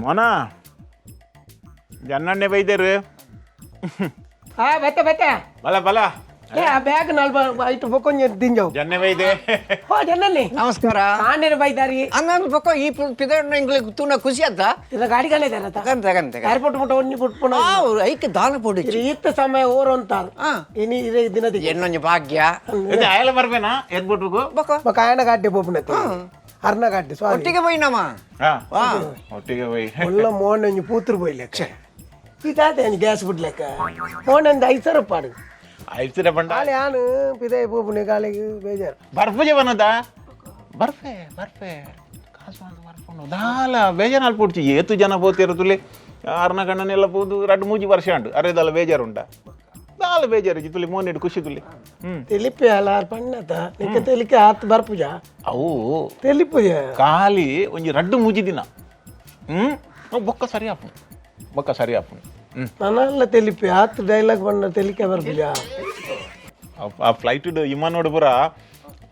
ಮನ ಜನ್ನಣ್ಣೆ ಬೈದೇರು bete bete. ಬಲ ಬಲ Bag nalba itu pokoknya tinjau. ಜನ್ನೆ ಬೈದೆ Oh jangan nih. ನಮಸ್ಕಾರ Ane bayi dari. ಅನ್ನೊಂದು ಪಕ್ಕ ಈ ಪಿದಣ್ಣ ಇಂಗ್ಲಿಷ್ ತೂನ ಖುಷಿ ಆತ Itu gadi kan itu rata. ತಗಂತೆ Airport muta onni put puna. ಐಕೆ ದಾನ ಪೋಡಿ Itu sama orang tar. Ini ire dina di. ಎನ್ನೊಂದು ಭಾಗ್ಯ ಇದು ಆಯಲ ಬರ್ಬೇನಾ ಏರ್ಪೋರ್ಟ್ಗೂ ಬಕ Makanya gadi popuna tu. Arna gadi soal. ಒಟ್ಟಿಗೆ ಬೈನಮ್ಮ ಒಟ್ಟಿಗೆ by Ulla mohon nyu putur boy lek. Kita ada yang gas put lek. Mohon yang dah isar padu. ಐತಿರ ಬಂಡ Kali anu pidai popuna kali bejar. ಬರ್ಫು ಜವನದ ಬರ್ಫೆ ಬರ್ಫೆ ಕಾಸು ಅಂತ ಬರ್ಫು ದಾಲ ಬೇಜಾರು ಅಲ್ಪುಡ್ಚಿ ಏತು ಜನ పోతారు ತುಲೆ ಆರ್ನ ಗಣ್ಣನೆಲ್ಲ పోదు 2-3 ವರ್ಷ ಅಂಡು ಅರೆದಲ್ಲ ಬೇಜಾರು ಉಂಟ ದಾಲ ಬೇಜಾರು ತುಲೆ ಮೋನೆಡು ಖುಷಿ ತುಲೆ Telipi alar pannata. Nika telike hat barpuja. ಅವು Telipuja. ಖಾಲಿ ಒಂಜಿ 2-3 ದಿನ ಬೊಕ್ಕ ಸರಿ ಆಪು ಬೊಕ್ಕ ಸರಿ app Nanalla telipi hat dialogue panna telike barpuja. ಆ ಫ್ಲೈಟ್ ವಿಮಾನೋಡು ಪುರ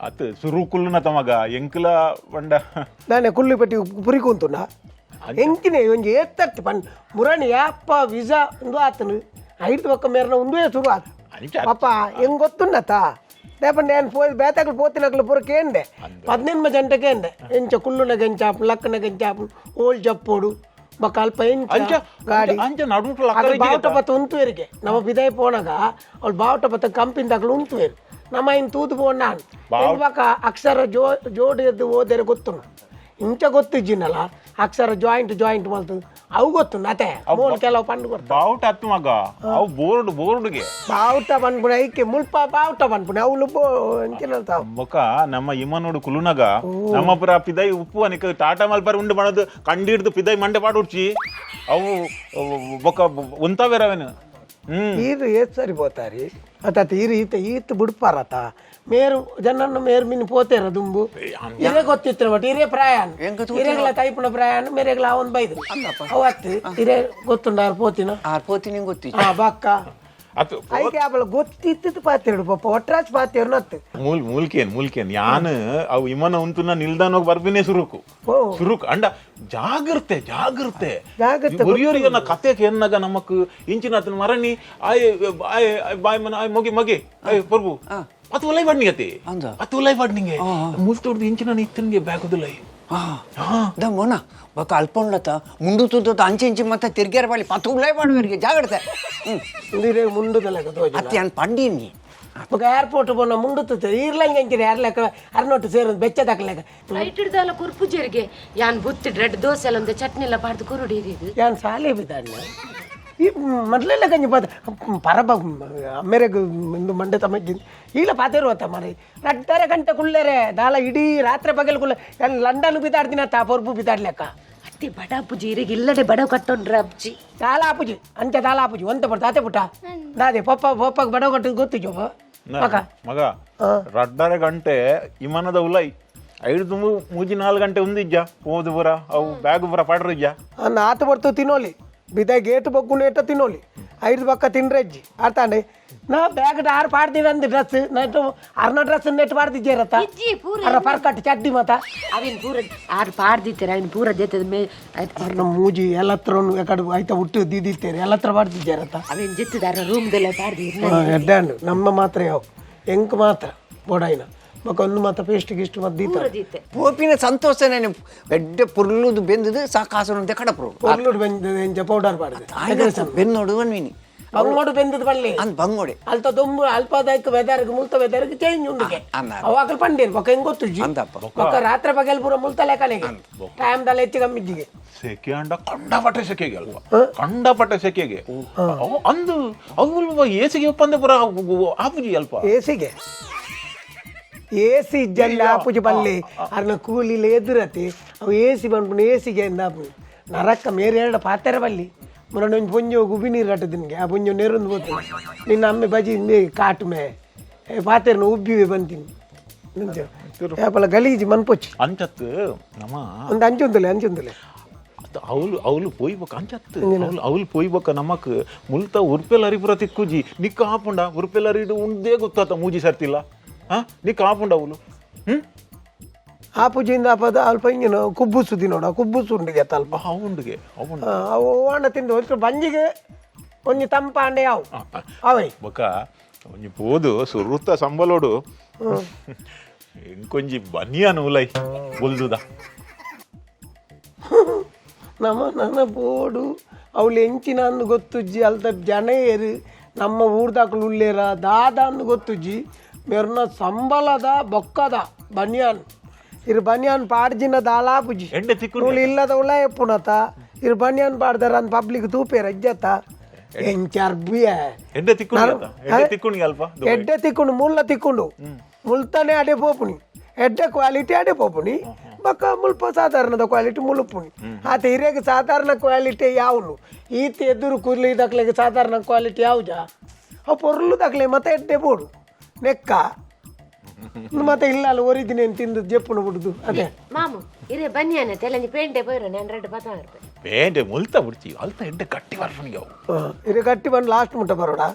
ಅತ್ ಸುರು ಕುಲ್ಲುನ ತಮಗ ಎಂಕಲ ಬಂಡ Nane kulli peti purikuntuna. Enkine onje ettatti pan murani yappa visa undu atunu. Aidu vakka merna undu suru at. Papa eng gottunnata. Depan nen poi betaklu potinaklu pura kende. 18 gantake ende. Encha kulluna genchap lakkana genchap ol jappodu. Bakal pain gadi. ಅಂಚ ನಡುಟು Agal baavta pata untu erige. Nama bidai ponaga ol baavta pata kampin daklu untu er. Nama in tuudu ponnan. Envaka aksara jodi eddu odere gottuna. Incha gottijinala aksara joint maltu. Avu gottuna ate. Mon kelav pandu korta. ಬಾವುಟ ಹತ್ತು ಮಗ ಅವು ಬೋರ್ಡ್ಗೆ Baavta panpuna ikke mulpa baavta panpuna. Avu lubo enkinalta. ಬೊಕ್ಕ ನಮ್ಮ ಇಮ್ಮನೋಡು ಕುಲುನಗ ನಮ್ಮ ಪುರ ಪಿದೈ ಉಪ್ಪು ಅನಿಕ ಟಾಟಾ ಮಲ್ಪರ್ ಉಂಡು ಮಾಡದು ಕಂಡಿಡ್ದು ಪಿದೈ ಮಂಡೆ ಪಾಡುಡ್ಚಿ ಅವು ಬೊಕ್ಕ ಉಂತಾವೇರವೇನು Iru saripothari. Atata ಈತ ಬಿಡ್ಪಾರತ ಮೇರು ಜನನ್ನು ಮೇರು ಮಿನ್ ಪೋತೇರ ದುಂಬು ಇರೇ ಗೊತ್ತಿತ್ತು ಬಟ್ ಇರೇ ಪ್ರಯಾಣ ಇರೇಗಲ ತೈಪುನ ಪ್ರಯಾಣ ಮೇರೆಗಲ ಅವನ್ ಬೈದ್ರು ಅವತ್ತು ಇರೇ ಗೊತ್ತುಂಡಾರ ಪೋತಿನ ಪೋತಿನಿ ಗೊತ್ತಿ ಬಾಕ್ಕ ಅದು ಐಕೆ ಆಪಲ ಗೊತ್ತಿತ್ತು ಪಾತೇರು ಪಾಪ ಒಟ್ರಾಜ್ ಪಾತೇರು ನತ್ತು ಮೂಲ್ಕೇನ್ ಯಾನು ಅವು ಇಮ್ಮನ ಉಂತುನ ನಿಲ್ದಾನೋಗಿ ಬರ್ಬಿನೇ ಸುರುಕು ಅಂಡ ಜಾಗ್ರತೆ ಗುರಿಯೋರಿಗನ್ನ ಕತೆಗೆ ಎನ್ನಗ ನಮಕ್ ಇಂಚಿನ ಅತನ ಮರಣಿ ಆಯ್ ಬಾಯ್ ಮನ ಆಯ್ ಮೊಗೆ ಆಯ್ ಪ್ರಭು ಅತು ಉಲೈ ಬಡ್ನಿಗತೆ ಅತು ಉಲೈ ಬಡ್ನಿಗೆ ಮುಲ್ತೋಡ್ದು ಇಂಚಿನ ಇತ್ತನ್ಗೆ ಬ್ಯಾಗುದುಲೈ ಮೊನ ಬಕ ಅಲ್ಪೊಂಡ್ಲತ್ತ ಮುಂಡು ತುತ್ತ ಅಂಚೆ ಇಂಚಿ ಮತ್ತೆ ತಿರ್ಗ್ಯಾರ ಬಳಿ ಪತ್ತು ಉಳ್ಳಾಯ್ ಮಾಡುವರಿಗೆ ಜಾಗ್ರತೆ ಇರೇ ಮುಂಡುದಲ್ಲ ತೋಜ ಅತ್ತಿ ಅನ್ ಪಂಡಿನಿ ఒక ఎయిర్పోర్ట్ పోన ముందుతుంది ఈర్లంగా ఇంకిరి ఎర్లెక్క అరనొట్టు సేరు బెచ్చ దక్కలేక ಫ್ಲೈಟ್ ಹಿಡ್ದಲ್ಲ ಕುರ್ಪು ಜರಿಗೆ ಯಾನ್ ಬುತ್ತಿ ರೆಡ್ ದೋಸೆ ಎಲ್ಲ ಒಂದು ಚಟ್ನಿ ಎಲ್ಲ ಪಾಡ್ದು ಕುರುಡಿ ಯಾನ್ ಸಾಲೆ ಬಿದ್ದಾನೆ ಈ ಮೊದಲೆಲ್ಲ ಗಂಜಿ ಪಾತ ಪರಬ ಅಮ್ಮೆರೆಗೆ ಇಂದು ಮಂಡೆ ತಮಗಿಂದು ಈಗಲ ಪಾತೇರು ಅತ್ತ ಮರಿ 2.5 ಗಂಟೆ ಕುಳ್ಳೇರೆ ದಾಲ ಇಡೀ ರಾತ್ರಿ ಬಗೆಲ್ ಕುಳ್ಳೆ ಯಾನ್ ಲಂಡನ್ ಬಿದ್ದಾಡ್ದಿನ ತಾ ಪೊರ್ಪು ಬಿದ್ದಾಡ್ಲೆಕ್ಕ ಅತ್ತಿ ಬಡ ಅಪ್ಪುಜಿ ಇರಿಗೆ ಇಲ್ಲಡೆ ಬಡ ಕಟ್ಟೊಂಡ್ರ ಅಪ್ಜಿ ದಾಲ ಆಪುಜಿ ಅಂಚೆ ದಾಲ ಆಪುಜಿ ಒಂತ ಪಡ್ತ ಆತೆ ಪುಟ್ಟ ದಾದೆ ಪಪ್ಪ ಬಡ ಕಟ್ಟು ಗೊತ್ತು ಜೋಪ ಮಗ 2.5 ಗಂಟೆ ವಿಮಾನದ ಉಲೈ 3-4 ಗಂಟೆ ಉಂದಿಜ್ಜ ಹೋದು ಬರ ಅವು ಬ್ಯಾಗ್ ಬರ ಪಾಡ್ರಿಜ್ಜ ಅನ್ನ ಆತ ಬರ್ತು ತಿನ್ನೋಲಿ ಬಿದ ಗೇಟ್ ಬಗ್ಗುನ ಏಟ ತಿನ್ನೋಲಿ 5 ಪಕ್ಕ ತಿನ್ರಜ್ಜಿ ಆತಾಂಡೆ ನಾ ಬ್ಯಾಗ್ ಆರು ಪಾಡ್ತೀನಿ ಅಂದ ಡ್ರೆಸ್ ನೆಟ್ಟು ಅರ್ನ ಡ್ರೆಸ್ ನೆಟ್ಟು ಪಾಡ್ದಿಜ್ಜೇರತ್ತ ಅರ ಪರ್ಕಟ್ ಚಡ್ಡಿ ಮತ ಅವಿನ್ ಪೂರ ಆರು ಪಾಡ್ದಿತ್ತೇರೆ ಅವಿನ್ ಪೂರ ಜೆತ್ತದ ಮೇ ಅರ್ನ ಮೂಜಿ ಎಲ್ಲತ್ರ ಎಕಡೆ ಆಯ್ತಾ ಹುಟ್ಟು ದಿದ್ದಿತ್ತೇರಿ ಎಲ್ಲತ್ರ ಪಾಡ್ದಿಜ್ಜೇರತ್ತ ಅವಿನ್ ಜೆತ್ತದಾರ ರೂಮ್ದೆಲ್ಲ ಪಾಡ್ದಿ ಎಡ್ಡಾಂಡು ನಮ್ಮ ಮಾತ್ರ ಯಾವ ಎಂಕ್ ಮಾತ್ರ ಬೋಡಾಯಿನ ಮಕ್ಕ ಒಂದು ಮಾತ್ರ ಪೇಸ್ಟ್ ಗಿಸ್ಟ್ ಮದ್ದೀತ ಪೋಪಿನ ಸಂತೋಷ ನಾನು ಬೆಡ್ಡೆ ಪುರ್ಲುದು ಬೆಂದದು ಸಾಕಾಸು ಅಂತ ಕಡಪ್ರು ಪೊರ್ಲುಡು ಬೆಂದದ ಎಂಚ ಪೌಡರ್ ಪಾಡಿದೆ ಬೆನ್ನೋಡು ಅನ್ವಿನಿ ಬಂಗೋಡು ಬೆಂದದ ಬಳ್ಳಿ ಅಂದ್ ಬಂಗೋಡೆ ಅಲ್ತ ದೊಂಬು ಅಲ್ಪದಾಯಕ ವೆದರ್ಗೆ ಮುಲ್ತ ವೆದರ್ಗೆ ಚೇಂಜ್ ಉಂಡಿಗೆ ಅವಾಗಲ್ ಪಂಡೇನು ಪಕ್ಕ ಹೆಂಗ್ ಗೊತ್ತು ಪಕ್ಕ ರಾತ್ರಿ ಬಗೆಲ್ ಪೂರ ಮುಲ್ತ ಲೆಕ್ಕನೆಗೆ ಟೈಮ್ ದಲ್ಲ ಹೆಚ್ಚು ಕಮ್ಮಿಜ್ಜಿಗೆ ಸೆಕೆ ಅಂಡ ಕಂಡಪಟ್ಟೆ ಸೆಕೆಗೆ ಅಂದು ಅವು ಏಸಿಗೆ ಒಪ್ಪಂದೆ ಪುರ ಆಪುಜಿ ಅಲ್ಪ ఏసీ జల్లి ఆపుజి పల్లి అన్న కూలీలు ఎదురతి అవి ఏసీ పనుకుని ఏసీಗೆ ಎಂದಾಪು ನರಕ್ಕ ಮೇರೇಡ ಪಾತೆರ ಬಲ್ಲಿ ಮುರ ನೊಂಜಿ ಪೊಂಜು ಗುಬಿ ನೀರು ಕಟ್ಟದಿನ್ಗೆ ಆ ಪೊಂಜು ನೆರೊಂದು ಹೋಗ್ತೀನಿ ನಿನ್ನ ಅಮ್ಮೆ ಬಜಿ ಕಾಟು ಮೇ ಪಾತೆರನ ಉಬ್ಬಿವೆ ಬಂತೀನಿ ಯಾಪಲ ಗಲೀಜಿ ಮನ್ಪೊಚ್ಚಿ ಅಂಚತ್ತು ನಮ್ಮ ಒಂದು ಅಂಚುಂದುಲೆ ಅವಳು ಪೋಯ್ಬೇಕ ಅಂಚತ್ತು ಅವಳು ಪೋಯ್ಬೇಕ ನಮಕ್ ಮುಲ್ತ ಉರ್ಪೆಲರಿ ಪುರ ತಿಕ್ಕುಜಿ ನಿಕ್ಕ ಹಾಪುಂಡ ಉರ್ಪೆಲರಿ ಉಂದೇ ಗೊತ್ತಾತ ಮೂಜಿ ಸರ್ತಿಲ್ಲ ನೀ ಕಾಪುಂಡ ಅವಳು ಆ ಪೂಜೆಯಿಂದ ಅಪದ ಅಲ್ಪ ಹಿಂಗಿನ ಕುಬ್ಬುಸು ತಿನ್ನೋಡ ಕುಬ್ಬುಸು ಉಂಡಿಗೆ ಅಲ್ಪ ಅವುಂಡಿಗೆ ಅವನು ಅವು ಹಣ್ಣ ತಿಂದು ಹೋಯ್ತು ಬಂಜಿಗೆ ಒಂಜಿ ತಂಪಾಂಡೆ ಯಾವು ಅವೈ ಬೊಕ ಒಂಜಿ ಪೋದು ಸುರುತ್ತ ಸಂಬಲೋಡು ಇಂಕೊಂಜಿ ಬನಿಯನ್ ಉಲೈ ಬುಲ್ದುದ ನನ್ನ ಬೋಡು ಅವಳು ಎಂಚಿನ ಅಂದು ಗೊತ್ತುಜ್ಜಿ ಅಲ್ದ ಜನ ಏರು ನಮ್ಮ ಊರ್ದಾಕಲು ಉಳ್ಳೇರ ದಾದ ಅಂದು ಗೊತ್ತುಜ್ಜಿ ಮೆರ್ನ ಸಂಬಳದ ಬೊಕ್ಕದ ಬನಿಯಾನ್ ಇರು ಬನಿಯಾನ್ ಪಾಡ್ಜಿನ ದಾಲಾಪುಜಿ ಎಂಡೆ ತಿಕ್ಕು నువ్వు ఇల్లద ఉలా ఎప్పుడత ఇరు బనియాన్ పాడతారు అని పబ్లిక్ తూపేరు అజ్జత ఎంచర్బియా ఎండే తిక్కుని అల్ప ఎడ్డే తిక్కుండు ముళ్ళ తిక్కుండు ముల్తనే అడే పోపుని ఎడ్డే క్వాలిటీ అడే పోపుని బక్క ముಲ್ಪ సాధారణದ ಕ್ವಾಲಿಟಿ ಮುಳುಪುನಿ ಆತ ಹಿರಿಯಗೆ ಸಾಧಾರಣ ಕ್ವಾಲಿಟಿ ಯಾವನು ಈತ ಎದುರು ಕುರ್ಲಿ ದಕ್ಲೆಗೆ ಸಾಧಾರಣ ಕ್ವಾಲಿಟಿ ಯಾವ್ಜಾ ಅವು ಪೊರ್ಲು ದಕ್ಲೆ ಮತ್ತೆ ಎಡ್ಡೆ ಬೋಡು ನೆಕ್ಕ ಮತ್ತೆ ಇಲ್ಲ ಅಲ್ಲಿ ಒರಿದಿನಿ ತಿಂದು ಜಪ್ಪುನು ಬಿಡುದು ಅದೇ ಮಾಮು ಇರೇ ಬನ್ಯಾನೆ ತೆಲಂಜಿ ಪೇಂಟೆ ಪೋಯ್ರು ನಾನು 210 ರೂಪಾಯಿ ಬೇಂಡೆ ಮುಲ್ತ ಬಿಡ್ತಿ ಅಲ್ತ ಎಂಡೆ ಗಟ್ಟಿ ಬರ್ಫನಿಗೆ ಅವು ಇದು ಗಟ್ಟಿ ಬಂದು ಲಾಸ್ಟ್ ಮುಟ್ಟ ಬರೋಡ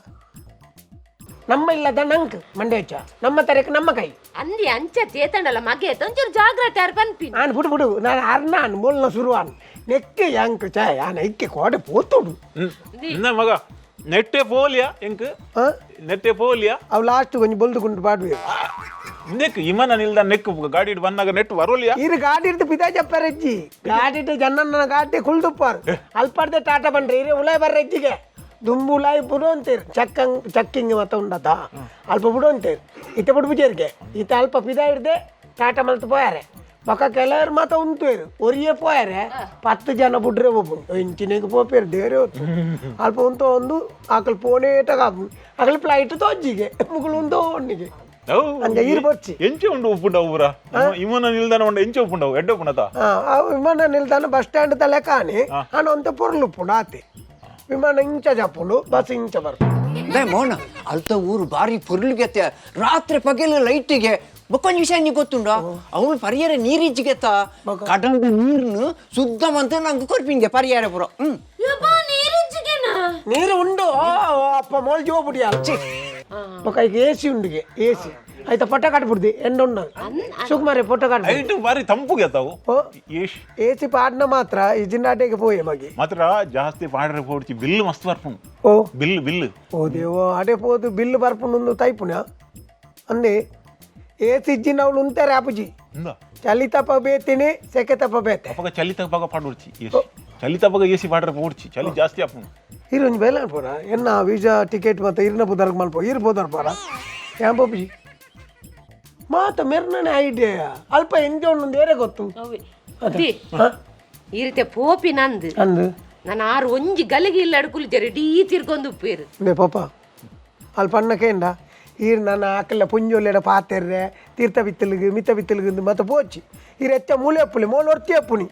ನಮ್ಮ ಇಲ್ಲದ ನಂಕ್ ಮಂಡ್ಯಚ್ಚ ನಮ್ಮ ತರಕ್ಕೆ ನಮ್ಮ ಕೈ ಅಂದಿ ಅಂಚತ್ತಿ ಏತಂಡಲ್ಲ ಮಗೆ ಒಂಚೂರು ಜಾಗ್ರತೆ ಯಾರು ಪನ್ಪಿ ನಾನು ಬಿಡು ನಾನು ಅರ್ನಾನ್ ಮೂಲ್ನ ಶುರುವಾನ್ ನೆಕ್ಕೆ ಯಾಂಕ್ ಚಾಯ್ ಆನ ಇಕ್ಕೆ ಕೋಡೆ ಪೋತುಡು ಇನ್ನ ಮಗ ನೆಟ್ಟೆ ಪೋಲಿಯಾ ಎಂಕ್ ನೆಟ್ಟೆ ಪೋಲಿಯಾ ಅವು ಲಾಸ್ಟ್ ಕೊಂಚ ಬೊಲ್ದುಕೊಂಡು ಪಾಡ್ವಿ ನೆಕ್ ಇಮನ ನಿಲ್ದ ನೆಕ್ ಗಾಡಿ ಬಂದಾಗ ನೆಟ್ ಬರೋಲಿಯಾ ಇದು ಗಾಡಿ ಇಡ್ದು ಪಿತಾ చెప్పారಜ್ಜಿ ಗಾಡಿ ಇಟ್ಟು ಜನ್ನ ಗಾಡಿ ಕುಳ್ದುಪ್ಪಾರು ಅಲ್ಪಡ್ದೆ ಟಾಟಾ ಬಂಡ್ರಿ ಇರೇ ಉಲಾಯ್ ಬರ್ರಜ್ಜಿಗೆ ದುಂಬು ಉಲಾಯ್ ಬುಡು ಅಂತೀರು ಚಕ್ಕಿಂಗ್ ಮತ್ತೆ ಉಂಡತ ಅಲ್ಪ ಬುಡು ಅಂತೀರು ಇತ್ತೆ ಬಿಡು ಬುಜೇರಿಗೆ ಇತ್ತ ಅಲ್ಪ ಪಿದಾ ಹಿಡ್ದೆ ಟಾಟಾ ಮಲ್ತು ಪೋಯಾರೆ ಪಕ್ಕ ಕೆಲವರು ಮಾತ್ರ ಉಂತೇರು ಒರಿಯೇ ಪೋಯಾರೆ 10 ಜನ ಬುಡ್ರೆ ಒಬ್ಬು ಇಂಚಿನಿಗೆ ಪೋಪೇರು ದೇವ್ರೆ ಹೊತ್ತು ಅಲ್ಪ ಉಂತ ಒಂದು ಆಕಲ್ ಪೋನೇಟಾಗ ಆಕಲ್ ಫ್ಲೈಟ್ ತೋಜ್ಜಿಗೆ ಮುಗುಳು ಉಂತೋ ಒಣ್ಣಿಗೆ ಅಂಜ ಈರು ಬಚ್ಚಿ ಎಂಚೆ ಉಂಡು ಉಪ್ಪುಂಡವು ಪೂರ ವಿಮಾನ ನಿಲ್ದಾಣ ಉಂಡ ಎಂಚೆ ಉಪ್ಪುಂಡವು ಎಡ್ಡೆ ಉಪ್ಪುಂಡತ ವಿಮಾನ ನಿಲ್ದಾಣ ಬಸ್ ಸ್ಟ್ಯಾಂಡ್ ತಲೆ ಕಾಣಿ ಹಣ ಅಂತ ಪೊರ್ಲು ಉಪ್ಪುಂಡು ಆತಿ ವಿಮಾನ ಇಂಚ ಜಪ್ಪುಂಡು ಬಸ್ ಇಂಚ ಬರ್ತು ಮೋನ ಅಲ್ತ ಊರು ಬಾರಿ ಪೊರ್ಲಿಗೆತ್ತ ರಾತ್ರಿ ಪಗಲು ಲೈಟಿಗೆ ಬೊಕ್ಕೊಂದು ವಿಷಯ ನೀ ಗೊತ್ತುಂಡ ಅವಳು ಪರಿಹಾರ ನೀರಿಜ್ಜಿಗೆತ್ತ ಕಡಲದ ನೀರ್ನು ಶುದ್ಧ ಮಂತ ನಂಗೆ ಕೊರ್ಪಿಂಗೆ ಪರಿಹಾರ ಪುರ ನೀರು ಉಂಡು ಅಪ್ಪ ಮೋಲ್ ಜೋಬುಡಿ ಅಚ್ಚಿ ఒక ఏసీ ఉండిగే ఏసీ అయితే పొట్ట కట్టుబుద్ది ఎండ ఉన్నది సుకుమారి పొట్ట ಐಟು ಬಾರಿ ತಂಪುಗೆತ್ತಾವು ఏసీ పాడిన మాత్ర ఈ జిన్నాటేకి పోయే మగి ಮಾತ್ರ ಜಾಸ್ತಿ ಪಾಡ್ರೆ ಪೋಡ್ಚಿ ಬಿಲ್ ಮಸ್ತ್ ಬರ್ಪುಂಡು ఓ ಬಿಲ್ ఓ దేవో అడే పోదు బిల్లు బర్పుండు తైపునా అంది ఏసీ ఇచ్చినవులు ఉంటారు అప్పుజీ చలి తప్ప బేతిని సెక తప్ప బేతే ಅವಾಗ ಚಲಿ ತಪ್ಪಾಗ ಪಾಡ್ಬಿಡ್ಚಿ ಚಲಿ ತಪ್ಪಾಗ ಎಸಿ ಪಾಡ್ರೆ ಪೋಡ್ಚಿ ಚಲಿ ಜಾಸ್ತಿ ಆಪುಂಡು ఈరోజు వెళ్ళాను పోరా ఎన్న వీసా టికెట్ మొత్తం ఇరిన పోదారు మళ్ళీ ఇరిపోతారు పోరా ఏం పోపి ಮಾತ ಮೆರ್ನನೆ ಐಡಿಯಾ ಅಲ್ಪ ಎಂಜೆ ಉಂಡು ಬೇರೆ ಗೊತ್ತು ಈ ರೀತಿ ಪೋಪಿ ನಂದು ಅಂದು ನಾನು 6 ಒಂಜಿ ಗಲಿಗೆ ಇಲ್ಲ ಅಡ್ಕುಲಿದ್ದೇನೆ ಡೀ ತಿರ್ಕೊಂಡು ಉಪ್ಪೇರು ನೇ ಪಾಪ ಅಲ್ಪ ಅಣ್ಣಕೇಂಡ ಈರು ನನ್ನ ಆಕಲ್ಲ ಪುಂಜೋಲೆಡ ಪಾತೆರ್ರೆ ತೀರ್ಥ ಬಿತ್ತಲಿಗೆ ಮಿತ್ತ ಬಿತ್ತಲಿಗೆ ಮತ್ತೆ ಪೋಚಿ ಈರು ಎತ್ತ ಮೂಲೆ ಅಪ್ಪುಲಿ ಮೋಲ್ ಹೊರ್ತಿ ಅಪ್ಪುನಿ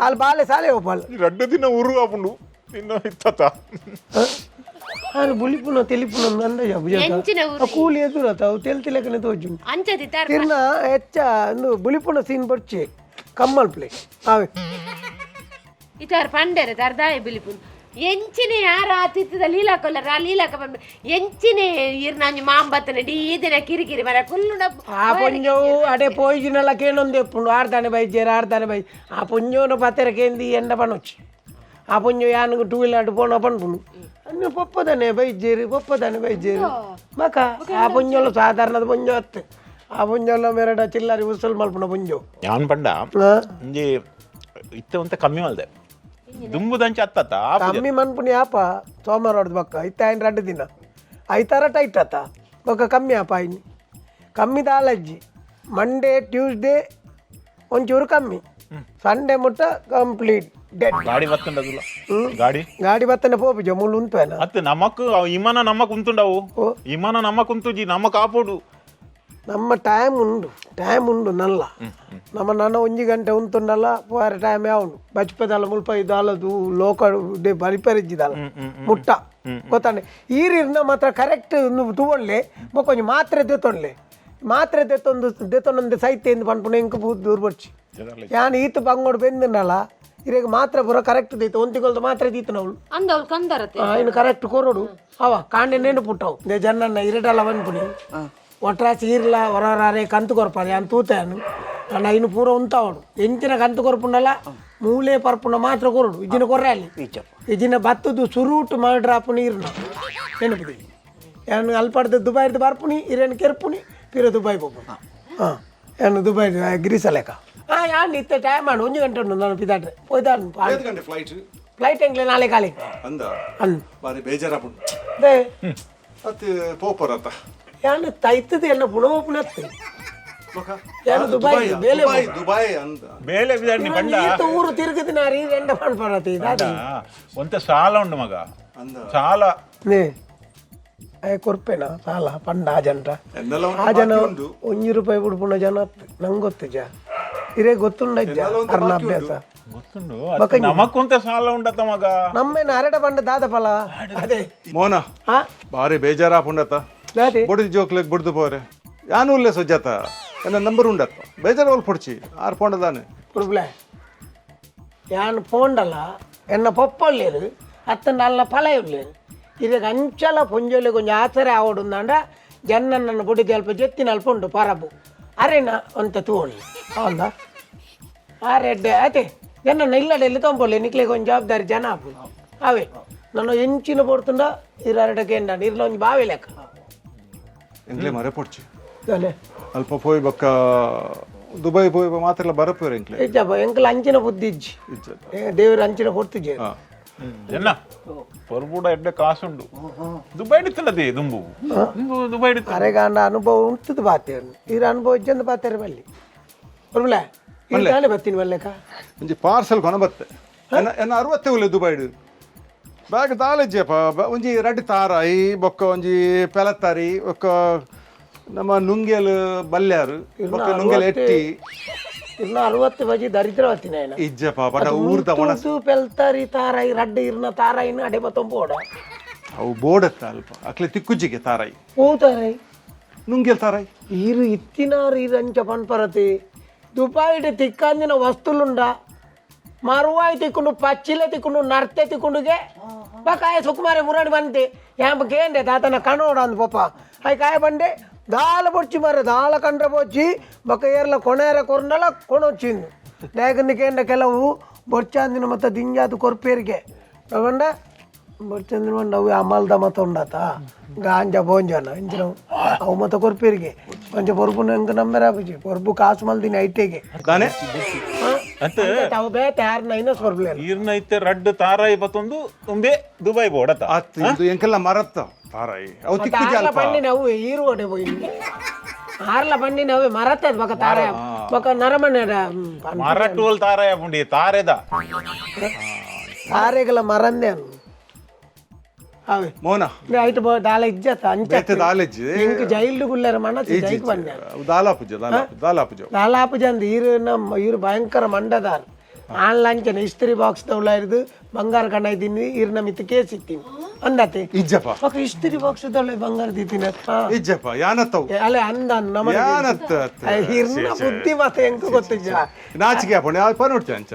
ಅಲ್ಲಿ ಬಾಲೆ ಸಾಲೆ ಒಬ್ಬಲ್ಲ 2 ದಿನ ಉರು ಆಪುಂಡು ನಿನ್ನ ಇತ್ತತ ನಾನು ಬುಲಿಪುನ ತೆಲಿಪುನ ಅಂದ ಕೂಲಿ ಎದುರತಾವು ತೆಲ್ತಿಲೆಕನೆ ತೋಜು ಅಂಚದಿ ತಿರ್ನ ಹೆಚ್ಚ ಒಂದು ಬುಲಿಪುನ ಸೀನ್ ಬರ್ಚಿ ಕಮ್ಮಲ್ ಪ್ಲೇ ಅವೇ ಇತಾರ ಪಂಡರೆ ತರ್ದಾಯ ಬಿಲಿಪುನ್ ಎಂಚಿನೆ ಯಾರ ಆತಿತ್ತದ ಲೀಲಾಕೊಲ್ಲರ ಲೀಲಾಕ ಬಂದು ಎಂಚಿನೆ ಇರ್ನಾಂಜಿ ಮಾಂಬತ್ತನೆ ಡೀ ದಿನ ಕಿರಿಕಿರಿ ಮರ ಕುಲ್ಲುಂಡ ಆ ಪುಂಜವು ಅಡೆ ಪೋಯಿಜಿನಲ್ಲ ಕೇಳೊಂದು ಎಪ್ಪುಂಡು ಆಡ್ತಾನೆ ಬೈಜೇರು ಆಡ್ತಾನೆ ಬೈ ಆ ಪುಂಜವನು ಪತ್ತೆರಕೇಂದಿ ಎಂಡ ಪನೊಚ್ಚಿ ಆ ಪುಂಜು ಯಾನಿಗೆ 2 ವೀಲರ್ ಪೋಣ ಪನ್ಪುಂಡು ಅನ್ನು ಪಪ್ಪದನೆ ಬೈಜೇರು ಮಕ ಆ ಪುಂಜಲು ಸಾಧಾರಣದ ಪುಂಜು ಹತ್ತು ಆ ಪುಂಜಲ್ಲ ಮೆರಡ ಚಿಲ್ಲರಿ ಉಸಲ್ ಮಲ್ಪುನ ಪುಂಜು ಯಾನ್ ಪಂಡ ಒಂಜಿ ಇತ್ತ ಒಂತ ಕಮ್ಮಿ ಮಲ್ದೆ ದುಂಬುದಂಚ ಅತ್ತತ ಕಮ್ಮಿ ಮನ್ಪುನಿ ಆಪ ಸೋಮವಾರ ಹೊಡೆದು ಬಕ್ಕ ಇತ್ತ ಆಯ್ನ 2 ದಿನ ಐತಾರ ಟೈಟ್ ಅತ್ತ ಬಕ್ಕ ಕಮ್ಮಿ ಆಪ ಆಯ್ನಿ ಕಮ್ಮಿ ದಾಲಜ್ಜಿ ಮಂಡೇ ಟ್ಯೂಸ್ಡೇ ಒಂಚೂರು ಕಮ್ಮಿ ಸಂಡೇ ಮುಟ್ಟ ಕಂಪ್ಲೀಟ್ ಡೆಡ್ ಗಾಡಿ ಬತ್ತಂಡದುಲ್ಲ ಗಾಡಿ ಬತ್ತನೆ ಪೋಪಿಜ ಮುಳ್ಳು ಉಂಟೇನ ಅತ್ತೆ ನಮಕ್ ಇಮಾನ ನಮ್ಮಕ್ ಉಂತುಂಡವು ಇಮಾನ ನಮ್ಮಕ್ ಉಂತುಜಿ ನಮ್ಮಕ್ ಆಪೋಡು ನಮ್ಮ ಟೈಮ್ ಉಂಡು ನಲ್ಲ ನಮ್ಮ ನನ್ನ 1 ಗಂಟೆ ಉಂತುಂಡಲ್ಲ ಪೋರೆ ಟೈಮ್ ಯಾವುದು ಬಚ್ಪದಲ್ಲ ಮುಲ್ಪ ಇದಾಲದು ಲೋಕಲ್ ಬಲಿಪರಿಜ್ಜಿದಲ್ಲ ಮುಟ್ಟ ಗೊತ್ತಾನೆ ಈರಿನ ಮಾತ್ರ ಕರೆಕ್ಟ್ ತಗೊಂಡ್ಲೆ ಕೊಂಚ ಮಾತ್ರೆ ದೆತ್ತೊಂದು ಸೈತೆ ಎಂದು ಪನ್ಪುಣ ಎಂಕ ದೂರ ಬರ್ಚಿ ಯಾನ್ ಈತ ಬಂಗೋಡು ಬೆಂದಿನಲ್ಲ ಇರೆಗೆ ಮಾತ್ರೆ ಪೂರ ಕರೆಕ್ಟ್ ದೀತು ಒಂತಿಗೊಲ್ದು ಮಾತ್ರೆ ದೀತು ನವಳು ಅಂದವಳು ಕಂದರತೆ ಇನ್ನು ಕರೆಕ್ಟ್ ಕೊರೋಡು ಅವ ಕಾಂಡೆ ನೆನಪುಟ್ಟವು ದೇ ಜನ್ನ ಇರಟಲ್ಲ ಬಂದ್ಪುಣಿ ಒಟ್ರಾಸಿ ಇರ್ಲ ಹೊರವರಾರೆ ಕಂತು ಕೊರಪಾರೆ ಅಂತ ತೂತಾನು ಅಣ್ಣ ಇನ್ನು ಪೂರ ಉಂತಾವಡು ಎಂಚಿನ ಕಂತು ಕೊರಪುಂಡಲ್ಲ ಮೂಲೆ ಪರ್ಪುಂಡ ಮಾತ್ರ ಕೊರಡು ಇಜ್ಜಿನ ಕೊರ್ರಾಲಿ ಇಜ್ಜಿನ ಬತ್ತದು ಸುರೂಟು ಮಾಡ್ರಾಪು ನೀರ್ನ ನೆನಪಿದೆ ಏನು ಅಲ್ಪಡ್ದು ದುಬೈದು ಬರ್ಪುನಿ ಇರೇನು ಕೆರ್ಪುನಿ ಪಿರ ದುಬೈ ಹೋಗು ಹಾಂ ಏನು ದುಬೈ ಗಿರಿಸಲೇಕ ಹಾಂ ಯಾರು ಇತ್ತ ಟೈಮ್ ಮಾಡು 1 ಗಂಟೆ ಉಂಟು ನಾನು ಪಿದಾಡ್ರೆ ಹೋಯ್ತಾಡು ಫ್ಲೈಟ್ ಹೆಂಗ್ಲೆ ನಾಳೆ ಕಾಲಿ ಬಾರಿ ಬೇಜಾರಾಪುಂಡು ದೇ ಅತ್ತೆ ಪೋಪರತ್ತ ಯಾನು ತೈತದೆ ಎಲ್ಲ ಪುಣವ ಪುಣತ್ತೆ ಯಾನು ದುಬೈ ಬೇಲೆ ದುಬೈ ಅಂತ ಬೇಲೆ ಬಿದ್ದಾಡಿ ಬಂಡ ಈತ ಊರು ತಿರುಗತಿ ನಾರಿ ಎಂಡ ಪಡ್ಪಡತಿ ದಾದಿ ಒಂತ ಸಾಲ ಉಂಡು ಮಗ ಸಾಲ ನೇ ಅಯ್ಯ ಕೊರ್ಪೇನಾ ಸಾಲ ಪಂಡ ಆ ಜನರ ಎನ್ನೆಲ್ಲ ಆ ಜನ 1 ರೂಪಾಯಿ ಬಿಡ್ಪುಣ ಜನ ನಂಗೆ ಗೊತ್ತು ಜಾ ಇರೇ ಗೊತ್ತುಂಡಜ್ಜ ಅರ್ನ ಅಭ್ಯಾಸ ಗೊತ್ತುಂಡು ನಮಕ್ಕೊಂತ ಸಾಲ ಉಂಡತ್ತ ಮಗ ನಮ್ಮೇನ ಅರಡ ಪಂಡ ದಾದ ಫಲ ಅದೇ ಮೋನ ಹಾ ಬಾರಿ ಬೇಜಾರಾಪುಂಡತ್ತ ದಾದಿ ಬುಡಿದ ಜೋಕ್ಲೆಗ್ ಬುಡ್ದು ಪೋರೆ ಯಾನು ಉಲ್ಲೆ ಸುಜಾತ ಎನ್ನ ನಂಬರ್ ಉಂಡತ್ತ ಬೇಜಾರು ಒಲ್ ಪೊಡ್ಚಿ 6 ಪೌಂಡದಾನೆ ಕುಡ್ಬ್ಲೆ ಯಾನು ಪೋಂಡಲ್ಲ ಎನ್ನ ಪೊಪ್ಪಳ್ಳೇರು ಅತ್ತಂಡ ಅಲ್ಲ ಫಲ ಇರ್ಲೇರು ಇದಕ್ಕೆ ಅಂಚಲ ಪುಂಜೋಲಿ ಕೊಂಚ ಆಸರೆ ಆವಡುಂದಾಂಡ ಜನ ನನ್ನ ಬುಡಿದ ಅಲ್ಪ ಜೆತ್ತಿನ ಅಲ್ಪ ಉಂಟು ಪರಬು ಅರೆನ ಅಂತ ತೂಣಿ ಹೌದಾ ಆ ರೆಡ್ಡೆ ಅದೇ ಜನ ಇಲ್ಲಡೆಲ್ಲಿ ತೊಂಬೊಳ್ಳೆ ನಿಕ್ಲೆ ಕೊಂಚ ಜವಾಬ್ದಾರಿ ಜನ ಆಪು ಅವೇ ನಾನು ಎಂಚಿನ ಪೊಡ್ತುಂಡ ಇರಡಕ್ಕೆ ಎಂಡ ಇರ್ಲ ಒಂಜಿ ಬಾವಿ ಲೆಕ್ಕ ಎಂಗ್ಲೆ ಮರೆ ಪೊಡ್ಚಿ ಅಲ್ಲೇ ಅಲ್ಪ ಪೋಯ್ ಬೊಕ್ಕ ದುಬೈ ಪೋಯ್ ಮಾತ್ರ ಬರಪೋರೆ ಎಂಕ್ಲೆ ಇಜ್ಜಪ್ಪ ಎಂಕಲ್ ಅಂಚಿನ ಬುದ್ಧಿ ಇಜ್ಜಿ ದೇವ್ರ ಅಂಚಿನ ಕೊಡ್ತಿಜ್ಜೆ ಜನ್ನ ಪೊರ್ಬುಡ ಎಡ್ಡೆ ಕಾಸುಂಡು ದುಬೈ ಇಡ್ತಲ್ಲದೆ ದುಂಬು ದುಬೈ ಇಡ್ತ ಅರೆಗಾಂಡ ಅನುಭವ ಉಂಟದು ಬಾತೇರು ಇರ ಅನುಭವ ಇಜ್ಜಂದು ಬಾತೇರು ಬಲ್ಲಿ ಬರ್ಬಲ ಇಲ್ಲಿ ಬರ್ತೀನಿ ಬಲ್ಲೆಕ ಒಂಜಿ ಪಾರ್ಸಲ್ ಕೊನ ಬತ್ತೆ ಎನ್ನ 60 ಉಲ್ಲೆ ದುಬೈಡು ಬ್ಯಾಗ್ ದಾಲೆಜ್ಜೆಪ್ಪ ಒಂಜಿ ರಡ್ಡ್ ತಾರಾಯಿ ಬೊಕ್ಕ ಒಂಜಿ ಪೆಲತ್ತಾರಿ ಬೊಕ್ಕ ನಮ್ಮ ನುಂಗೆಲ್ ಬಲ್ಯಾರು ಬೊಕ್ಕ ನುಂಗೆಲ್ ಎಟ್ಟಿ ಇನ್ನ 60 ಬಜಿ ದರಿದ್ರ ಬತ್ತೀನಿ ಆಯ್ನ ಇಜ್ಜಪ್ಪ ಬಡ ಊರ್ದ ಮನಸ್ಸು ಪೆಲ್ತಾರಿ ತಾರಾಯಿ ರಡ್ಡ ಇರ್ನ ತಾರಾಯಿನ ಅಡೆ ಬತ್ತೊಂಬೋಡ ಅವು ಬೋಡತ್ತ ಅಲ್ಪ ಅಕ್ಲೆ ತಿಕ್ಕುಜ್ಜಿಗೆ ತಾರಾಯಿ ಓ ತಾರಾಯಿ ನುಂಗೆಲ್ ತಾರಾಯಿ ಈರು ಇತ್ತಿನಾರು ಈರು ಅಂಚ ಪನ್ಪರತಿ ದುಪಾಯಿಡೆ ತಿಕ್ಕಂದಿನ ವಸ್ತುಲುಂಡ ಮರುವಾಯಿ ತಿಕ್ಕೊಂಡು ಪಚ್ಚಿಲೆ ತಿಕ್ಕೊಂಡು ನರ್ತೆ ತಿಕ್ಕೊಂಡುಗೆ ಕಾಯ ಸುಕುಮಾರಿ ಮುರಾಡಿ ಬಂದೆ ಯಾಂಬ ಕೇಂದೆ ತಾತನ ಕಣೋಡ ಅಂದ್ ಪಪ್ಪ ಅಯ್ಯ ಕಾಯ ಬಂಡೆ ದಾಲ పొడిచి మరి దాల కండ్ర పొచ్చి బొక్క ఏర్ల కొనేర కొరనల కొనొచ్చింది లేకనికేండ ಕೆಲವು ಬೊರ್ಚಾಂದಿನ ಮತ್ತ ದಿಂಜಾತು ಕೊರ್ಪೇರಿಗೆ ತಗೊಂಡ ಬೊರ್ಚಾಂದಿನ ಮಂಡ ಅವು ಅಮಲ್ದ ಮತ ಉಂಡತ ಗಾಂಜ ಬೋಂಜನ ಇಂಜಿನ ಅವು ಮತ ಕೊರ್ಪೇರಿಗೆ ಕೊಂಚ ಪೊರ್ಬು ನಂಗೆ ನಂಬರ ಬಜಿ ಪೊರ್ಬು ಕಾಸು ಮಲ್ದಿನ ಐಟೆಗೆ ದಾನೆ ಅವು ಬೇ ತಯಾರು ನೈನ ಸ್ವರ್ಬ್ಲೆ ಈರ್ನೈತೆ ರಡ್ಡು ತಾರಾಯಿ ಬತ್ತೊಂದು ತುಂಬೆ ದುಬೈ ಬೋಡತ ಅತ್ ಇದು ಎಂಕೆಲ್ಲ ಮರತ್ತ ತಾರಾಯಿ ಅವು ತಿಕ್ಕುಜ್ಜಿ ಅಲ್ಪ పండిన అవు ఈరుగొడే పోయింది ఆర్ల పండిన అవి మరత్తది ఒక తార ఒక నరమణ ಮರಟೋಲ್ ತಾರಾಯ ಪುಂಡಿ ತಾರೆದ తారేగల మరందే అవి ಮೋನ ಐಟ್ ದಾಲ ಇಜ್ಜತ ಅಂಚ ಬೇತೆ ದಾಲೆಜ್ಜಿ ఇంక జైలు గుల్లర మనసి జైకు పండి ದಾಲಾಪುಜ ದಾಲಾಪು ಜಂದ್ ಈರು ಭಯಂಕರ ಮಂಡದಾರ್ ಆನ್ಲೈನ್ ಇಸ್ತ್ರಿ ಬಾಕ್ಸ್ ತಗೊಳ್ಳಾರಿದು ಬಂಗಾರ ಕಣ್ಣ ಇದ್ದೀನಿ ಈರ್ನ ಮಿತ್ ಕೇಸ್ ಇತ್ತೀನಿ ಅಂದತೆ ಇಜ್ಜಪ್ಪ ఒక ಇಸ್ತ್ರಿ ಬಾಕ್ಸ್ ತಗೊಳ್ಳಿ ಬಂಗಾರ ದಿತ್ತಿನ ಇಜ್ಜಪ್ಪ ಯಾನತ್ತವು ಅಲ್ಲ ಅಂದ ನಮ್ಮ ಯಾನತ್ತ ಹಿರ್ನ ಬುದ್ಧಿ ಮತ್ತೆ ಹೆಂಗ ಗೊತ್ತಿಜ್ಜ ನಾಚಿಕೆ ಹಾಕೊಂಡೆ ಅದು ಪರ್ನೋಡ್ತಿ ಅಂಚ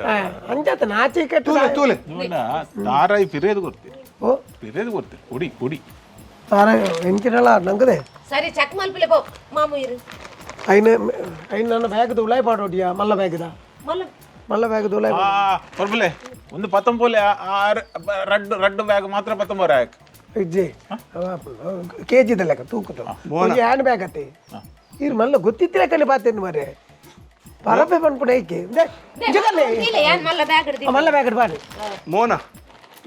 ಅಂಜಾತ ನಾಚಿ ಕೆಟ್ಟು ತೂಲೆ ತಾರಾಯಿ ಪಿರೇದು ಕೊಡ್ತೀರಿ ಓ ಪಿರೇದು ಕೊಡ್ತೀರಿ ಕುಡಿ ಕುಡಿ ತಾರ ಎಂಚಿನಲ್ಲ ನಂಗದೆ ಸರಿ ಚೆಕ್ ಮಲ್ಪಿಲೆ ಪೋ ಮಾಮು ಇರು ಐನ ನನ್ನ ಬ್ಯಾಗ್ದು ಉಳಾಯ್ ಪಾಡೋಟಿಯ ಮಲ್ಲ ಬ್ಯಾಗ್ದ ಮಲ್ಲ ಮಲ್ಲ ಬ್ಯಾಗ್ದು ಉಳಾಯ್ ಪರ್ಬಲೆ ಒಂದು 19 ರಡ್ಡು ಬ್ಯಾಗ್ ಮಾತ್ರ 19 ಆಯಕ್ ಇಜ್ಜಿ ಕೆಜಿದ ಲೆಕ್ಕ ತೂಕುದು ಒಂದು ಹ್ಯಾಂಡ್ ಬ್ಯಾಗ್ ಅತ್ತೆ ಇರ್ ಮಲ್ಲ ಗೊತ್ತಿತ್ತಿರ ಕಲಿ ಬಾತೇನು ಮರೆ ಪರಪೆ ಪನ್ಪುಡ ಐಕೆ ಇಲ್ಲ ಯಾನ್ ಮಲ್ಲ ಬ್ಯಾಗ್ ಹಿಡ್ದಿ ಮಲ್ಲ ಬ್ಯಾಗ್ ಬಾಡಿ ಮೋನ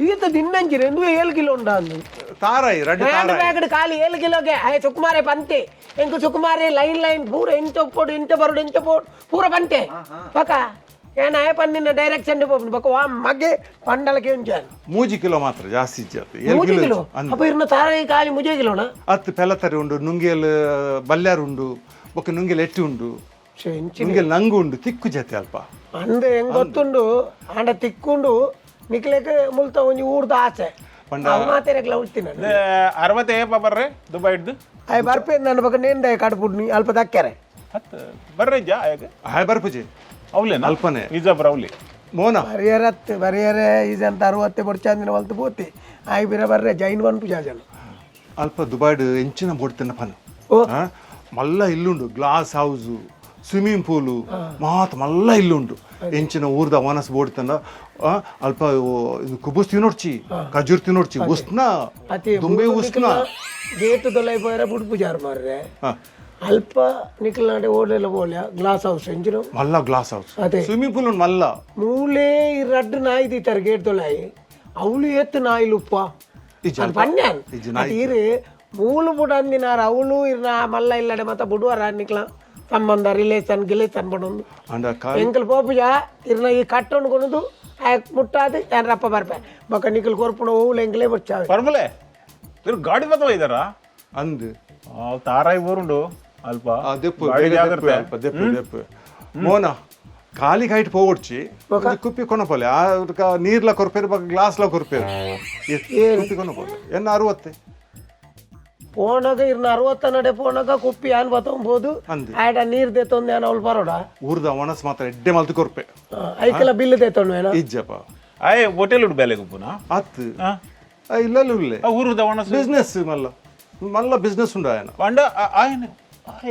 ಈತ ದಿನ್ನಂಜಿರೆ 7 ಕಿಲೋ ಉಂಡ ಅಂದು ತಾರಾಯಿ ರಡ್ಡು ಹ್ಯಾಂಡ್ ಬ್ಯಾಗ್ ಖಾಲಿ 7 ಕಿಲೋಗೆ ಅಯ್ಯ ಸುಕುಮಾರೆ ಪಂತೆ ಎಂಕು ಸುಕುಮಾರೆ ಲೈನ್ ಪೂರ ಎಂಚ ಪೋಡು ಎಂಚ ಬರೋಡು ಎಂಚ ಪೋಡು ಪೂರ ಪಂತೆ ಪಕ್ಕ ಏನ ಆಯ ಪನ್ನಿನ ಡೈರೆಕ್ಷನ್ ಬಕ್ಕ ವಾ ಮಗೆ ಪಂಡಲಕ್ಕೆ ಉಂಚಾನು 3 ಕಿಲೋ ಮಾತ್ರ ಜಾಸ್ತಿ ಇಜ್ಜತ್ತು 3 ಕಿಲೋ ಅಪ್ಪ ಇರ್ನ ತಾರಾಯಿ ಖಾಲಿ 3 ಕಿಲೋನ ಅತ್ತು ಪೆಲತರಿ ಉಂಡು ನುಂಗೆಲ್ ಬಲ್ಯಾರು ಉಂಡು ಬೊಕ್ಕ ನುಂಗೆಲ್ ಎಟ್ಟಿ ಉಂಡು ನುಂಗೆಲ್ ನಂಗು ಉಂಡು ತಿಕ್ಕು ಜತೆ ಅಲ್ಪ ಅಂದೆ ಹೆಂಗ್ ಗೊತ್ತುಂಡು ಆಂಡ ತಿಕ್ಕೊಂಡು ನಿಕ್ಲೆಕ್ಕೆ ಮುಲ್ತ ಒಂಜಿ ಊರ್ದ ಆಸೆ ಮಾತೆರೆಗ್ಲ ಉಳ್ತೀನಿ 60 ಬರ್ರೆ ದುಬೈ ಇಡ್ದು ಅಯ್ಯ ಬರ್ಪೇ ನನ್ನ ಬಗ್ಗೆ ನೇಂದ ಕಡ್ಪುಡ್ನಿ ಅಲ್ಪ ದಕ್ಕೆರೆ ಬರ್ರೆ ಜಾ ಆಯಕ ಹಾಯ್ ಬರ್ಪುಜಿ ಅವಲೇ ಅಲ್ಪನೆ ನಿಜ ಬರವಲಿ ಮೋನ ಬರಿಯರೆ ಈಜಂತ 60 ಬಡ್ಚಾಂದಿನ ಹೊಲ್ತು ಪೋತಿ ಆಯ್ ಬಿರ ಬರ್ರೆ ಜೈನ್ ಬನ್ ಪೂಜಾ ಜನ ಅಲ್ಪ ದುಬೈಡ್ ಎಂಚಿನ ಬೋಡ್ತಿನ ಪನ್ ಓ ಮಲ್ಲ ಇಲ್ಲುಂಡು ಗ್ಲಾಸ್ ಹೌಸು ಸ್ವಿಮ್ಮಿಂಗ್ ಪೂಲು ಮಾತು ಮಲ್ಲ ಇಲ್ಲುಂಟು ಎಂಚಿನ ಊರ್ದ ವನಸ್ ಬೋಡ್ತಂದ ಅಲ್ಪ ಇದು ಕುಬುಸ್ ತಿನ್ನೋಡ್ಚಿ ಖಜೂರ್ ತಿನ್ನೋಡ್ಚಿ ಉಸ್ನ ದುಂಬೆ ಉಸ್ನ ಗೇಟ್ ದೊಲೈ ಪೋಯರ ಬುಡ್ ಪೂಜಾರ್ ಮಾರ್ರೆ ಅಲ್ಪ ನಿಕ್ಲಾಡೆ ಓಡೆಲ್ಲ ಬೋಲ್ಯ ಗ್ಲಾಸ್ ಹೌಸ್ ಎಂಜಿನ ಮಲ್ಲ ಗ್ಲಾಸ್ ಹೌಸ್ ಅದೇ ಸ್ವಿಮ್ಮಿಂಗ್ ಪೂಲ್ ಉಂಟು ಮಲ್ಲ ಮೂಲೆ ಈ ರಡ್ಡು ನಾಯಿ ದೀತಾರೆ ಗೇಟ್ ದೊಲೈ ಅವಳು ಎತ್ತು ನಾಯಿ ಲುಪ್ಪ ಪನ್ಯಾನ್ ಇರು ಮೂಲು ಬುಡ ಅಂದಿನಾರ ಅವಳು ಇರ್ನ ಮಲ್ಲ ಇಲ್ಲಡೆ ಮತ್ತೆ ಬುಡುವಾರ ನಿಕ್ಲ ಸಂಬಂಧ ರಿಲೇಷನ್ ಗಿಲೇಷನ್ ಬಡೊಂದು ಎಂಕಲ್ ಪೋಪುಜ ಇರ್ನ ಈ ಕಟ್ಟೊಂಡು ಕೊನದು ಮುಟ್ಟಾದು ಯಾರಪ್ಪ ಬರ್ಪೆ ಬೊಕ್ಕ ನಿಖಲ್ ಕೊರ್ಪುಣ ಹೂವು ಎಂಕಲೇ ಬಚ್ಚಾವೆ ಪರ್ಮಲೆ మీరు గాడి బతవ ఇదరా ಅಂದು తారాయి ఊరుండు అల్ప ದೆಪ್ಪು ದೆಪ್ಪು ದೆಪ್ಪು ಮೋನ ಖಾಲಿ ಹೈಟ್ ಪೋಗೊಡ್ಚಿ ಕುಪ್ಪಿ ಕೊನಪೊಲೆ ನೀರ್ಲ ಕೊರ್ಪೇರು ಬಕ್ಕ ಗ್ಲಾಸ್ಲ ಕೊರ್ಪೇರು ಕುಪ್ಪಿ ಕೊನಪೊಲೆ ಎನ್ನ 60 పోనక ఇరవై 60 నడే పోనక కుప్పి అని బతంబోదు ఆడ నీరు తెత్తొంది అని వాళ్ళు పరోడా ಊರ್ದ ವನಸ್ ಮಾತ್ರ ಎಡ್ಡೆ ಮಲ್ತು ಕೊರ್ಪೆ ಐಕಲ ಬಿಲ್ తెత్తొండు ಇಜ್ಜಪ್ಪ అయ్యే హోటల్ ఉడు బెలే గుప్పునా ಅತ್ತು ಇಲ್ಲ ఊరు దవన ಬಿಸ್ನೆಸ್ ಮಲ್ಲ ಬಿಸ್ನೆಸ್ ಉಂಡು ఆయన పండ ఆయన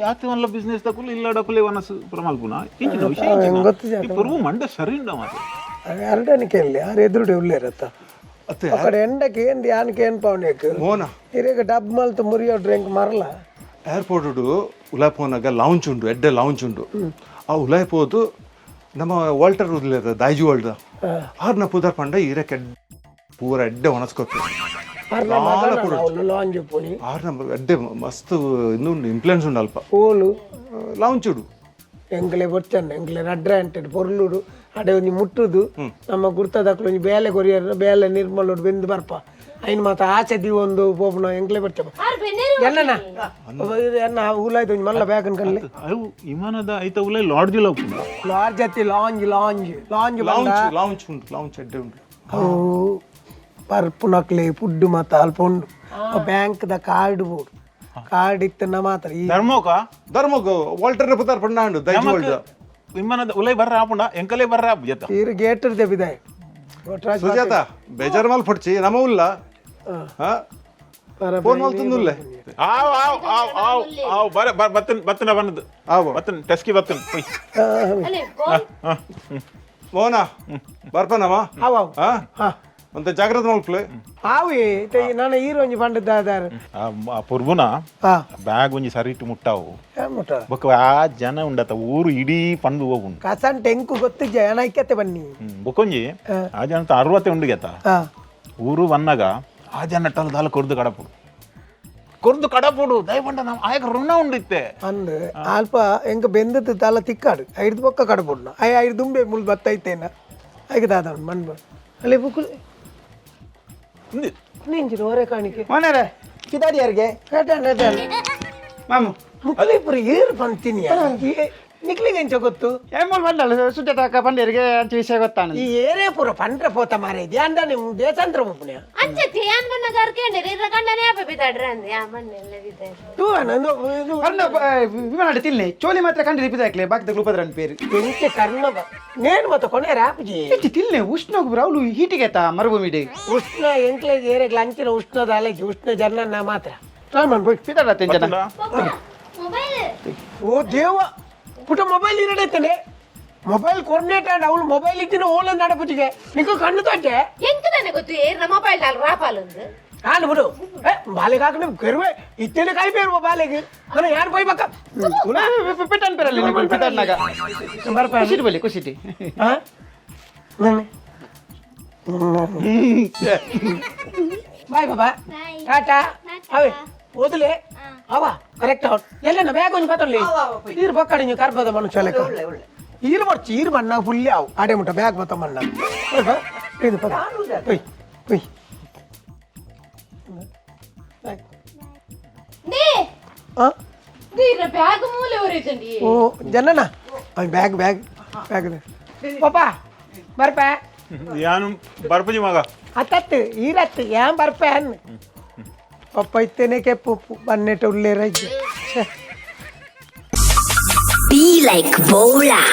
ఆతి వల్ల బిజినెస్ తక్కువ ఇల్ల డక్కులే వనసు ప్రమల్పున ఇంచిన విషయం ఈ పురుగు మండ సరిండ మాత అరడానికి వెళ్ళి ఆరు ఎదురుడు ఇవ్వలేరత్త అక్కడ ఎండకి ఏంది ఆనకి ఏం పౌనేకు ಮೋನ ಇರೇಗ ಡಬ್ ಮಲ್ತು ಮುರಿಯೋ ಡ್ರಿಂಕ್ ಮರಲ ಏರ್ಪೋರ್ಟ್ ಉಲಾಯ್ ಪೋನಾಗ ಲಾಂಚ್ ಉಂಡು ಎಡ್ಡೆ ಲಾಂಚ್ ಉಂಡು ಆ ಉಲಾಯ್ ಪೋದು ನಮ್ಮ ವಾಲ್ಟರ್ ಉದ್ಲೇದ ದಾಯ್ಜಿ ವರ್ಲ್ಡ್ ಆರ್ನ ಪುದರ್ ಪಂಡ ಈರಕ್ಕೆ ಪೂರ ಎಡ್ಡೆ ಒಣಸ್ಕೊತ್ತು లాంజ్ పోని ಆರ್ನ ಎಡ್ಡೆ ಮಸ್ತ್ ಇನ್ನೊಂದು ಇಂಪ್ಲೆನ್ಸ್ ಉಂಡು ಅಲ್ಪ ಓಲು ಲಾಂಚ್ ಉಡು ಎಂಕ್ಲೆ ಬೊಚ್ಚಂಡ ಎಂಕ್ಲೆ ರಡ್ರೆ ಅಂಟೆಡ್ ಪೊರ್ಲುಡು ಅಡೆ ಒಂಜಿ ಮುಟ್ಟುದು ನಮ್ಮ ಗುರ್ತದಕ್ಲು ಒಂಜಿ ಬೇಲೆ ಕೊರಿಯರ್ ಬೇಲೆ ನಿರ್ಮಲುಡು ಬೆಂದು ಬರ್ಪ ಐನ್ ಮಾತ ಆಚೆ ಒಂದು ಪೋಪುನ ಎಂಕ್ಲೆ ಬರ್ಚಪ್ಪ ಎನ್ನನ ಎನ್ನ ಊಲಾಯ್ತು ಒಂಜಿ ಮಲ್ಲ ಬ್ಯಾಗನ್ ಕನ್ಲೆ ಅವು ವಿಮಾನದ ಐತ ಉಲೈ ಲಾಡ್ಜ್ ಲೋಕು ಲಾಡ್ಜ್ ಅತ್ತಿ ಲಾಂಜ್ ಲಾಂಜ್ ಲಾಂಜ್ ಲಾಂಚ್ ಉಂಟು ಲಾಂಚ್ ಎಡ್ಡೆ ಉಂಟು ಅವು ಪರ್ಪು ನಕ್ಲೆ ಫುಡ್ ಮಾತ ಅಲ್ಪ ಉಂಡು ಬ್ಯಾಂಕ್ ದ ಕಾರ್ಡ್ ಬೋರ್ಡ್ ಕಾರ್ಡ್ ಇತ್ತನ ಮಾತ್ರ ಈ ಧರ್ಮಕ ವಾಲ್ಟರ್ ಪುದರ್ ಪಂಡ ಉಂಡು ದಾಯ್ಜಿ ವರ್ಲ್ಡ್ ವಿಮಾನದ ಉಲೈ ಬರ್ರ ಆಪುಂಡ ಎಂಕಲೇ ಬರ್ರ ಆಪುಜತ ತೀರು ಗೇಟ್ ಇರ್ದೆ ಬಿದಾಯ್ ಸುಜಾತ ಬೇಜಾರ್ ಮಲ್ ಪಡ್ಚಿ ನಮ್ಮ ಉಲ್ಲ ಫೋನ್ ಮಲ್ ತುಂದುಲ್ಲೆ ಆವ್ ಆವ್ ಆವ್ ಆವ್ ಆವ್ ಬತ್ತನ್ ಬತ್ತನ ಬಂದದು ಬತ್ತನ್ ಟೆಸ್ಕಿ ಬತ್ತನ್ ಹೋಯ್ ಮೋನ ಬರ್ಪನಮ್ಮ ಅವ ಅಂತ ಜಾಗ್ರತೆ ಮಲ್ಪಲೆ ಆವಿ ನಾನು ಈರು ಒಂಜಿ ಪಂಡದಾದಾರ ಆ ಪುರ್ಬುನ ಬ್ಯಾಗ್ ಒಂಜಿ ಸರಿಟ್ಟು ಮುಟ್ಟಾವು ಬೊಕ್ಕ ಆ ಜನ ಉಂಡತ ಊರು ಇಡೀ ಪಂದು ಹೋಗುಂಡು ಕಸಂಟ ಎಂಕು ಗೊತ್ತು ಜನ ಐಕ್ಯತೆ ಬನ್ನಿ ಬೊಕ್ಕೊಂಜಿ ಆ ಜನ 60 ಉಂಡು ಗೆತ ಊರು ವನ್ನಗ ಆ ಜನ ಟಲ್ ದಾಲ ಕೊರ್ದು ಕಡಪುಡು ದಯಪಂಡ ನಾವು ಆಯಕ ಋಣ ಉಂಡಿತ್ತೆ ಅಂದ್ ಅಲ್ಪ ಎಂಕ ಬೆಂದದ್ದು ತಲ ತಿಕ್ಕಾಡು ಐದು ಪಕ್ಕ ಕಡಪುಡ್ನ ಐದು ದುಂಬೆ ಮುಲ್ ಬತ್ತೈತೇನ ಐಕ ದಾದ ಮಣ್ ಅಲ್ಲಿ ಬುಕ್ ನಿಂಜಿರು ಹೊರೆ ಕಾಣಿಕೆ ಮನೆರೆ ಕಿದಾಡಿ ಯಾರಿಗೆ ಮಾಮು ಮುಕ್ಕಲಿಪುರ ಏರು ಬಂತೀನಿ ನಿಕ್ಲಿಗೆ ಎಂಚ ಗೊತ್ತು ಏಮಲ್ ಬಂದಳು ಸುಜಾತ ಪಂಡಿಯರಿಗೆ ಅಂತ ವಿಷಯ ಗೊತ್ತಾನ ಈ ಏರಿಯಾ ಪೂರ ಪಂಡ್ರೆ ಪೋತ ಮಾರೇ ಧ್ಯಾನ ನಿಮ್ ದೇಶಾಂತರ ಮುಪ್ಪನೆ ಅಂಚತಿ ಯಾನ್ ಮನ್ನ ಗರ್ಕೇಂದ್ರೆ ಇರ ಗಂಡನೇ ಅಪ್ಪ ಬಿದ್ದಾಡ್ರ ಅಂದೆ ಆ ಮನ್ನೆಲ್ಲ ಬಿದ್ದಾಡ್ರ ತೂ ನಂದು ವಿಮಾನ ತಿನ್ನೆ ಚೋಲಿ ಮಾತ್ರ ಕಂಡು ರಿಪಿದಾಕ್ಲೆ ಬಾಕಿದ ಗ್ಲೂಪದ್ರ ಪೇರು ಎಂಚೆ ಕರ್ಣ ನೇನು ಮತ್ತೆ ಕೊನೆ ರಾಪಜಿ ತಿಲ್ನೆ ಉಷ್ಣ ಅವಳು ಹೀಟಿಗೆ ಮರುಭೂಮಿಡೆ ಉಷ್ಣ ಎಂಕ್ಲೆ ಏರಿಯಾಗ ಲಂಚಿನ ಉಷ್ಣದ ಅಲೆಗೆ ಉಷ್ಣ ಜನ ಮಾತ್ರ ಸಾಮಾನ್ போய் ಪಿದಾಡತ್ತೆ ಜನ ಓ ದೇವ ಪುಟ ಮೊಬೈಲ್ ಇರಡೈತನೆ ಮೊಬೈಲ್ ಕೋರ್ಡಿನೇಟ್ ಆಡ್ ಅವಳು ಮೊಬೈಲ್ ಇತ್ತಿನ ಓಲ ನಡಪುಟಿಗೆ ನಿಂಕು ಕಣ್ಣು ತೋಚೆ ಎಂಕದಾನೆ ಗೊತ್ತು ಏರ್ನ ಮೊಬೈಲ್ ನಾಲ್ ರಾಪಾಲೊಂದು ಆನು ಬಿಡು ಬಾಲೆಗೆ ಹಾಕೊಂಡು ಕೆರುವೆ ಇತ್ತೇನೆ ಕಾಯಿ ಬೇರುವ ಬಾಲೆಗೆ ನಾನು ಯಾರು ಪೈ ಬಕ್ಕ ಪಿಟನ್ ಪೇರಲ್ಲಿ ನೀವು ಪಿದಾಡ್ನಾಗ ಕುಸಿಟಿ ಬಲ್ಲಿ ಕುಸಿಟಿ ಬಾಯ್ ಬಾಬಾ ಟಾಟಾ ಅವೇ ಓದಲೆ ಅವ ಕರೆಕ್ಟ್ ಅವ್ರು ಎಲ್ಲೇನ ಬ್ಯಾಗ್ ಒಂದು ಬತ್ತಲ್ಲಿ ಈರು ಬಕ್ಕಡಿ ನೀವು ಕರ್ಬದ ಮನುಷ್ಯ ಲೆಕ್ಕ ಈರು ಬರ್ಚಿ ಈರು ಬಣ್ಣ ಫುಲ್ಲಿ ಅವು ಆಡೆ ಮುಟ್ಟ ಬ್ಯಾಗ್ ಬತ್ತ ಮಣ್ಣ ಇದು ಪದ ಒಯ್ ಒಯ್ ನೇ ದೀರ ಬ್ಯಾಗ್ ಮೂಲೆ ಒರೆತಂಡಿ ಓ ಜನನ ಬ್ಯಾಗ್ ಬ್ಯಾಗ್ ಬ್ಯಾಗ್ ಪಾಪ ಬರ್ಪ ಯಾನು ಬರ್ಪಜಿ ಮಗ ಅತ್ತತ್ತು ಈರತ್ತು ಯಾನ್ ಬರ್ಪ ಅನ್ ಪಪ್ಪ ಇತ್ತೇನೆ ಕೆಪ್ಪು ಬನ್ನೆಟ್ಟು ಉಳ್ಳೇ ರಜ್ಜೆ Be like Bolar.